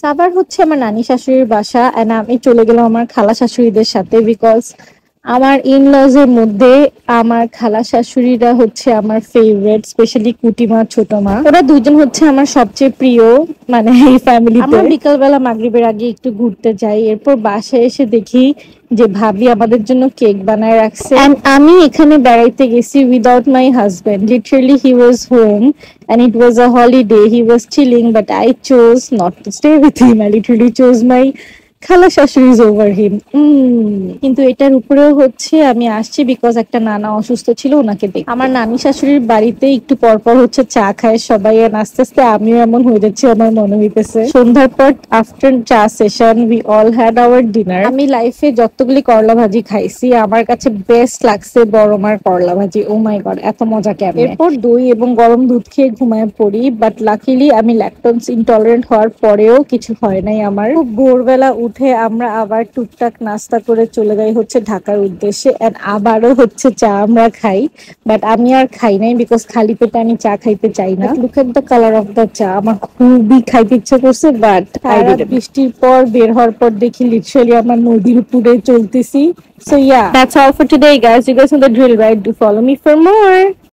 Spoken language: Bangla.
সাভার হচ্ছে আমার নানি শাশুড়ির বাসা এন্ড আমি চলে গেলাম আমার খালা শাশুড়িদের সাথে বিকজ আমার ইনলজ এর মধ্যে আমার খালা শাশুড়িরা হচ্ছে আমার ফেভারিট, স্পেশালি কুটিমা ছোট মা, ওরা দুজন হচ্ছে আমার সবচেয়ে প্রিয়। মানে এই ফ্যামিলিতে আমরা বিকালবেলা মাগরিবের আগে একটু ঘুরতে যাই, এরপর বাসায় এসে দেখি যে ভাবি আমাদের জন্য কেক বানায় রাখছে। And আমি এখানে বেড়াইতে গেছি without my husband, literally he was home and it was a holiday, he was chilling, but I chose not to stay with him. I literally chose my খালা শাশুড়িজ ওভার হিম। কিন্তু এটার উপরেও হচ্ছে আমি আসছি বিকজ একটা নানা অসুস্থ ছিল, ওনাকে দেখ। আমার নানি শাশুড়ির বাড়িতে একটু পরপর হচ্ছে চা খায় সবাই, আর আস্তে আস্তে আমিও এমন হয়ে যাচ্ছি আমার মনে হইতেছে। সন্ধ্যার পর আফটার চা session we all had our dinner. আমি লাইফে যতগুলি করলা ভাজি খাইছি আমার কাছে বেস্ট লাগছে বড় মার করলা ভাজি। ও মাই গড, এত মজা কেমন। এরপর দই এবং গরম দুধ খেয়ে ঘুমায় পড়ি, বাট লাকিলি আমি ল্যাকটোজ ইনটলারেন্ট হওয়ার পরেও কিছু হয় নাই আমার। খুব ভোরবেলা উঠে আমরা আবার টুকটাক নাস্তা করে চলে যাই হচ্ছে ঢাকার উদ্দেশ্যে, এন্ড আবারও হচ্ছে চা আমরা খাই, বাট আমি আর খাই নাই বিকজ খালি পেটে আমি চা খাইতে চাই না। Look at the colour of the চা, আমার খুবই খাইতে ইচ্ছে করছে, বাট বৃষ্টির পর বের হওয়ার পর দেখি লিটারালি আমার নদীর উপরে চলতেছি। So yeah, that's all for today guys. You guys know the drill, right? Do follow me for more.